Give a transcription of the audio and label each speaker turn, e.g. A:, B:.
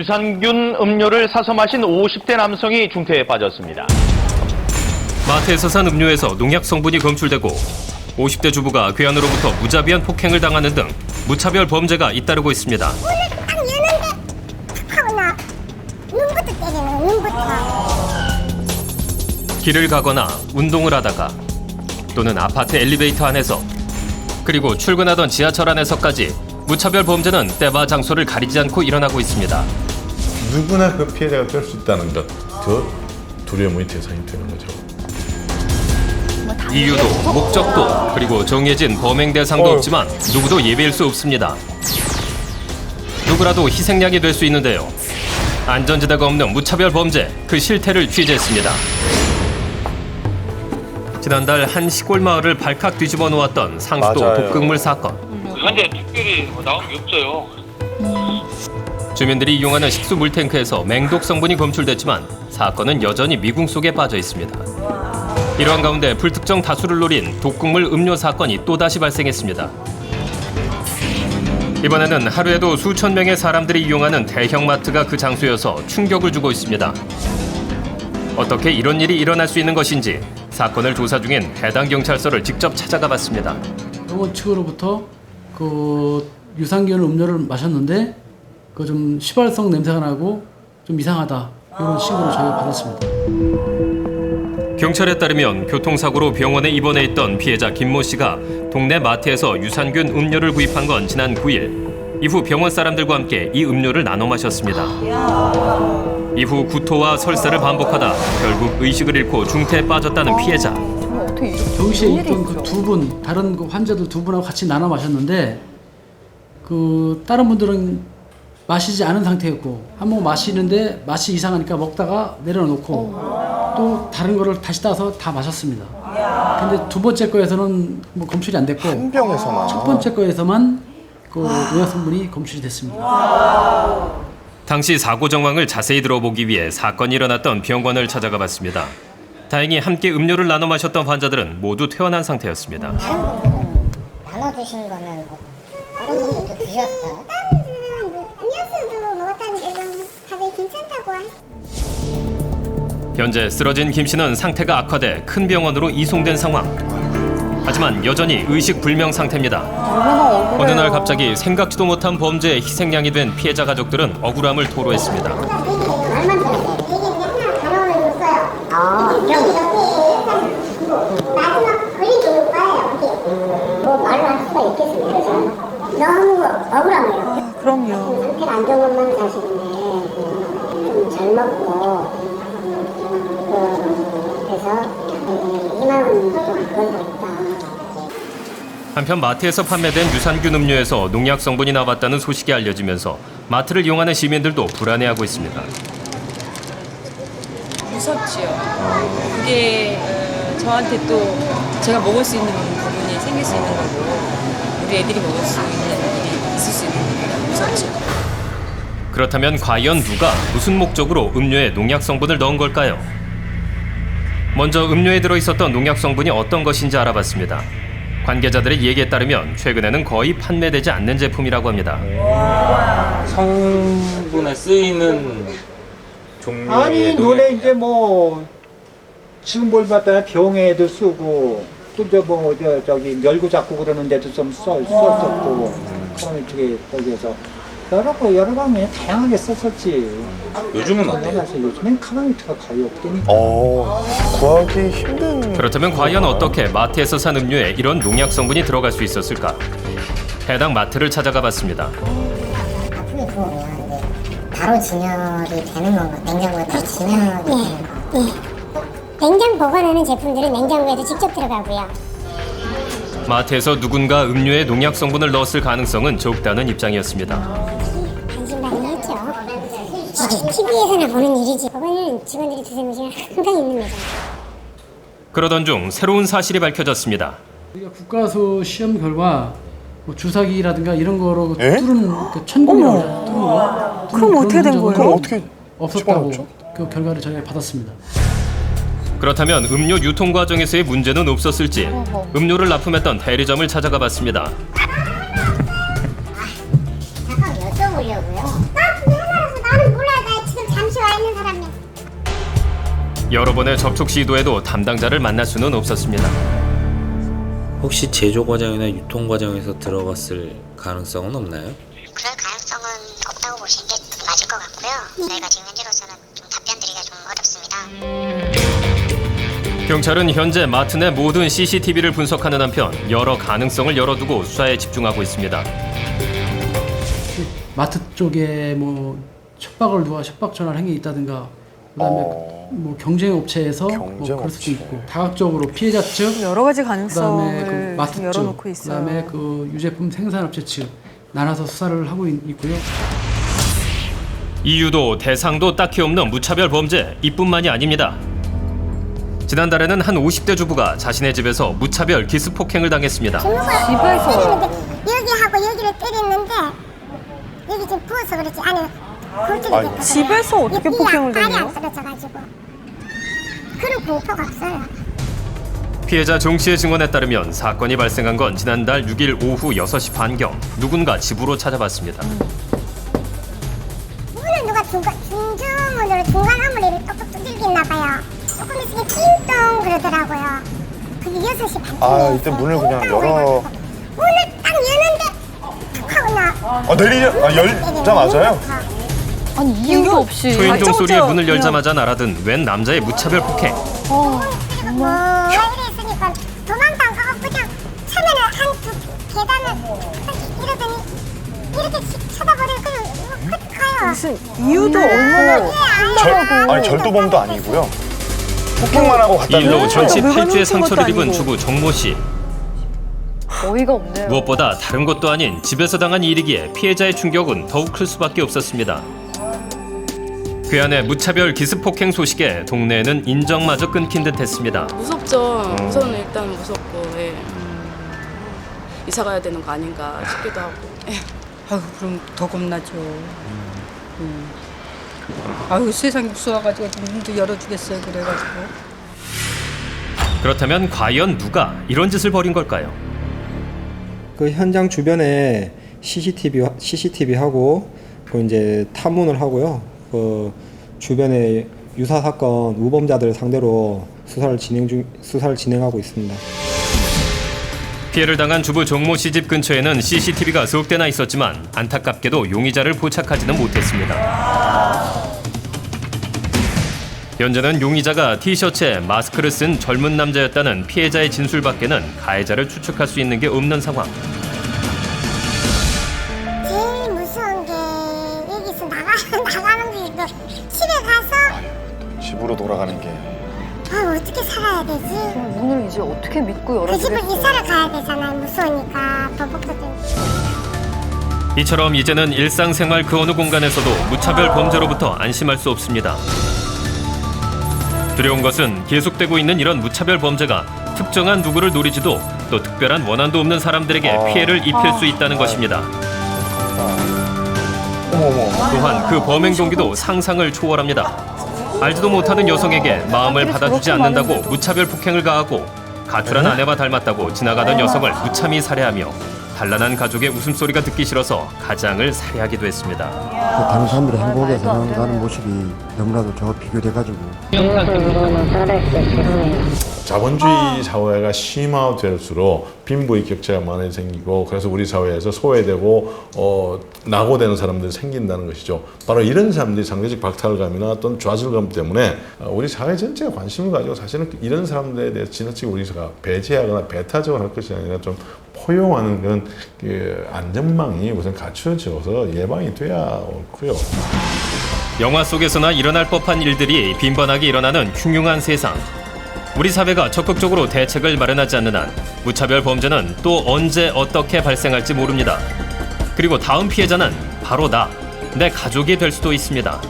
A: 유산균 음료를 사서 마신 50대 남성이 중태에 빠졌습니다.
B: 마트에서 산 음료에서 농약 성분이 검출되고 50대 주부가 괴한으로부터 무자비한 폭행을 당하는 등 무차별 범죄가 잇따르고 있습니다.
C: 문을 딱 여는데 하고 나 눈부터 때리는 눈부터.
B: 길을 가거나 운동을 하다가 또는 아파트 엘리베이터 안에서 그리고 출근하던 지하철 안에서까지 무차별 범죄는 때와 장소를 가리지 않고 일어나고 있습니다.
D: 누구나 그 피해자가 될 수 있다는 것, 그 두려움이 대상이 되는 거죠.
B: 이유도 목적도 그리고 정해진 범행 대상도 없지만 누구도 예비일 수 없습니다. 누구라도 희생양이 될 수 있는데요. 안전지대가 없는 무차별 범죄, 그 실태를 취재했습니다. 지난달 한 시골 마을을 발칵 뒤집어 놓았던 상수도
D: 맞아요.
B: 독극물 사건.
E: 현재 특별히 나온 게 없어요.
B: 주민들이 이용하는 식수 물탱크에서 맹독 성분이 검출됐지만 사건은 여전히 미궁 속에 빠져 있습니다. 이러한 가운데 불특정 다수를 노린 독극물 음료 사건이 또다시 발생했습니다. 이번에는 하루에도 수천 명의 사람들이 이용하는 대형마트가 그 장소여서 충격을 주고 있습니다. 어떻게 이런 일이 일어날 수 있는 것인지 사건을 조사 중인 해당 경찰서를 직접 찾아가 봤습니다.
F: 병원 측으로부터 그 유산균 음료를 마셨는데 그 좀 시발성 냄새가 나고 좀 이상하다 이런 식으로 저희가 받았습니다.
B: 경찰에 따르면 교통사고로 병원에 입원해 있던 피해자 김모 씨가 동네 마트에서 유산균 음료를 구입한 건 지난 9일. 이후 병원 사람들과 함께 이 음료를 나눠 마셨습니다. 이후 구토와 설사를 반복하다 결국 의식을 잃고 중태에 빠졌다는 피해자.
F: 동시에 있던 그 두 분, 다른 그 환자들 두 분하고 같이 나눠 마셨는데 그 다른 분들은 마시지 않은 상태였고 한 번 마시는데 맛이 이상하니까 먹다가 내려놓고 또 다른 거를 다시 따서 다 마셨습니다. 근데 두 번째 거에서는 뭐 검출이 안 됐고
D: 한 병에서만.
F: 첫 번째 거에서만 그 농약 성분이 검출이 됐습니다.
B: 당시 사고 정황을 자세히 들어보기 위해 사건이 일어났던 병원을 찾아가 봤습니다. 다행히 함께 음료를 나눠 마셨던 환자들은 모두 퇴원한 상태였습니다.
C: 다른 분들은 나눠주신 거는 뭐 다른 분들도 드셨어요? 다른 분들은 뭐 음료수도 먹었다는데 다들 괜찮다고
B: 현재 쓰러진 김 씨는 상태가 악화돼 큰 병원으로 이송된 상황. 하지만 여전히 의식 불명 상태입니다. 어느 날 갑자기 생각지도 못한 범죄의 희생양이 된 피해자 가족들은 억울함을 토로했습니다.
C: 말만 들었어요. 이게 그냥 결혼을 줬어요. 마지막 걸린 게 뭘까요? 뭐 말로 할 수가 있겠습니까? 너무 억울한 거예요.
G: 그럼요.
C: 상태가 안 좋은 것만 사실인데 좀 젊었고 그래서 이 마음은 좀 그런 거 있다.
B: 한편 마트에서 판매된 유산균 음료에서 농약 성분이 나왔다는 소식이 알려지면서 마트를 이용하는 시민들도 불안해하고 있습니다.
H: 무섭지요. 그게 저한테 또 제가 먹을 수 있는 부분이 생길 수 있는 거고 우리 애들이 먹을 수 있는 일이 있을 수 있는 거니까 무섭죠.
B: 그렇다면 과연 누가 무슨 목적으로 음료에 농약 성분을 넣은 걸까요? 먼저 음료에 들어있었던 농약 성분이 어떤 것인지 알아봤습니다. 관계자들의 얘기에 따르면 최근에는 거의 판매되지 않는 제품이라고 합니다.
E: 성분에 쓰이는 종류의
I: 아니 눈에 이제 뭐 지금 뭘 봤더니 병에도 쓰고 또 저기 멸구 잡고 그러는 데도 좀 썼었고 그러면 저기 거기에서 여러 방면 다양하게 썼었지.
E: 요즘은 어때요?
I: 그래서 요즘엔 카라미트가 거의 없다니까.
D: 구하기 힘든.
B: 그렇다면 과연 어떻게 마트에서 산 음료에 이런 농약 성분이 들어갈 수 있었을까? 해당 마트를 찾아가 봤습니다.
C: 나쁘게 부으면 바로 진열이 되는 건가? 냉장고에 바로 진열이 되는 거. 냉장 보관하는 제품들은 냉장고에도 직접 들어가고요.
B: 마트에서 누군가 음료에 농약 성분을 넣었을 가능성은 적다는 입장이었습니다.
C: 반신반의했죠. 이게 TV에서나 보는 일이지. 보관하는 직원들이 두세 명씩 항상 있는 거죠.
B: 그러던 중 새로운 사실이 밝혀졌습니다.
F: 우리가 국가수 시험 결과 뭐 주사기라든가 이런 거로
D: 에?
F: 뚫은 그 천공이라고 하죠. 뚫은 거.
G: 그럼 어떻게 된 거예요?
D: 그럼 어떻게
F: 없었다고
D: 집어넣었죠?
F: 그 결과를 저희가 받았습니다.
B: 그렇다면 음료 유통 과정에서의 문제는 없었을지 음료를 납품했던 대리점을 찾아가 봤습니다.
C: 잠깐 여쭤보려고요. 나 그게 하나라서 나는
B: 여러 번의 접촉 시도에도 담당자를 만날 수는 없었습니다.
G: 혹시 제조 과정이나 유통 과정에서 들어갔을 가능성은 없나요?
C: 그럴 가능성은 없다고 보시는 게 맞을 것 같고요. 저희가 지금 현재로서는 좀 답변드리기가 좀 어렵습니다.
B: 경찰은 현재 마트 내 모든 CCTV를 분석하는 한편 여러 가능성을 열어두고 수사에 집중하고 있습니다.
F: 마트 쪽에 뭐 협박 전화를 한 게 있다든가, 그다음에 뭐 경쟁 업체에서 뭐 그럴 수도 있고, 다각적으로 피해자 측,
J: 여러 가지
F: 그다음에
J: 가능성을
F: 그 마트
J: 좀
F: 측,
J: 열어놓고 있어요.
F: 그다음에 그 유제품 생산업체 측 나눠서 수사를 하고 있고요.
B: 이유도 대상도 딱히 없는 무차별 범죄 이뿐만이 아닙니다. 지난달에는 한 50대 주부가 자신의 집에서 무차별 기습 폭행을 당했습니다.
C: 집에서 여기하고 여기를 때렸는데 여기 지금 부어서 그렇지 안에 골절이 됐거든요.
J: 집에서 어떻게 폭행을
C: 발이
J: 당해요?
C: 안 떨어져가지고 그런 공포가 없어요.
B: 피해자 정 씨의 증언에 따르면 사건이 발생한 건 지난달 6일 오후 6시 반경 누군가 집으로 찾아왔습니다.
C: 문을 누가 중중문으로 중간 화물을 똑똑 두들겼나 봐요. 조금 있으면 띵동 그러더라고요. 그게 6시 반쯤에
D: 이때 문을 그냥 열어.
C: 문을 딱 여는데 탁 하고
D: 열자마자요?
J: 아니 이유도 없이
B: 초인종 소리에
J: 발자국자
B: 문을
J: 그냥-
B: 열자마자 날아든 웬 남자의 무차별 폭행.
C: 뭐 이랬으니까 도망도 안 가고 그냥 처음에는 한두 계단을 이러더니 이렇게 쳐다보더니 그냥 가요.
J: 무슨 이유도 없는
D: 절도범도 아니고요. 폭행만 하고
B: 이 일로 전치
J: 물건
B: 8주의
J: 훔친
B: 상처를
J: 것도
B: 입은
J: 아니고.
B: 주부 정모 씨.
J: 어이가 없네요.
B: 무엇보다 다른 것도 아닌 집에서 당한 일이기에 피해자의 충격은 더욱 클 수밖에 없었습니다. 괴한의 무차별 기습 폭행 소식에 동네에는 인정마저 끊긴 듯했습니다.
K: 무섭죠. 우선 일단 무섭고 이사 가야 되는 거 아닌가 싶기도 하고.
H: 아유, 그럼 더 겁나죠. 아유, 세상에 무서워가지고 문도 열어주겠어요. 그래가지고.
B: 그렇다면 과연 누가 이런 짓을 벌인 걸까요?
L: 그 현장 주변에 CCTV하고 그 이제 탐문을 하고요. 그 주변에 유사 사건 우범자들 상대로 수사를 진행하고 있습니다.
B: 피해를 당한 주부 정모 씨 집 근처에는 CCTV가 석 대나 있었지만 안타깝게도 용의자를 포착하지는 못했습니다. 현재는 용의자가 티셔츠에 마스크를 쓴 젊은 남자였다는 피해자의 진술밖에는 가해자를 추측할 수 있는 게 없는 상황.
C: 제일 무서운 게 여기서 나가는 게 이거 집에 가서
D: 집으로 돌아가는 게.
C: 어떻게 살아야 되지?
J: 문을 이제 어떻게 믿고
C: 그 집을
J: 열어주겠어요?
C: 이사를 가야 되잖아요. 무서우니까 버벅거든.
B: 이처럼 이제는 일상생활 그 어느 공간에서도 무차별 범죄로부터 안심할 수 없습니다. 두려운 것은 계속되고 있는 이런 무차별 범죄가 특정한 누구를 노리지도 또 특별한 원한도 없는 사람들에게 피해를 입힐 수 있다는 것입니다. 또한 그 범행 동기도 상상을 초월합니다. 알지도 못하는 여성에게 마음을 받아주지 않는다고 무차별 폭행을 가하고 가출한 아내와 닮았다고 지나가던 여성을 무참히 살해하며 단란한 가족의 웃음소리가 듣기 싫어서 가장을 살해하기도 했습니다.
M: 다른 사람들의 행복에 살아가는 모습이 너무나도 저 비교돼가지고
D: 자본주의 사회가 심화될수록 빈부의 격차가 많이 생기고 그래서 우리 사회에서 소외되고 낙오되는 사람들이 생긴다는 것이죠. 바로 이런 사람들이 상대적 박탈감이나 또는 좌절감 때문에 우리 사회 전체가 관심을 가지고 사실은 이런 사람들에 대해서 지나치게 우리가 배제하거나 배타적으로 할 것이 아니라 좀 포용하는 그런 안전망이 우선 갖춰져서 예방이 돼야 옳고요.
B: 영화 속에서나 일어날 법한 일들이 빈번하게 일어나는 흉흉한 세상. 우리 사회가 적극적으로 대책을 마련하지 않는 한 무차별 범죄는 또 언제 어떻게 발생할지 모릅니다. 그리고 다음 피해자는 바로 내 가족이 될 수도 있습니다.